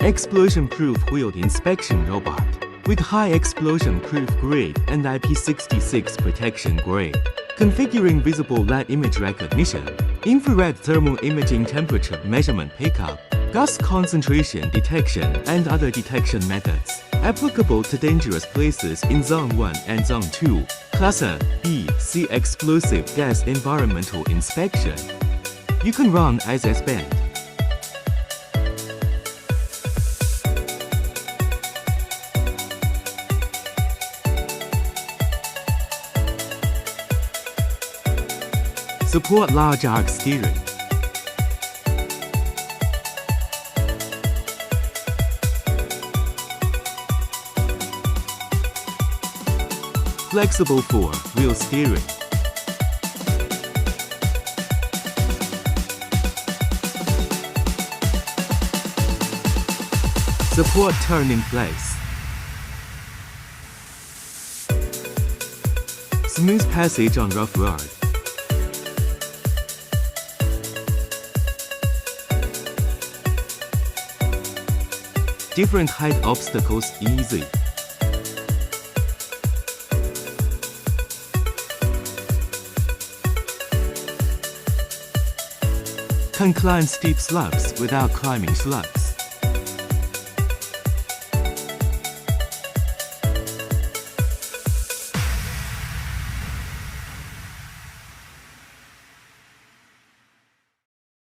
Explosion-proof wheeled inspection robot with high explosion-proof grade and IP66 protection grade. Configuring visible light image recognition, infrared thermal imaging temperature measurement pickup, gas concentration detection and other detection methods. Applicable to dangerous places in Zone 1 and Zone 2. Class A, B, C explosive gas environmental inspection. You can run as S-band. Support large arc steering. Flexible four-wheel steering. Support turn in place. Smooth passage on rough road. Different height obstacles easy. Can climb steep slopes without climbing slopes.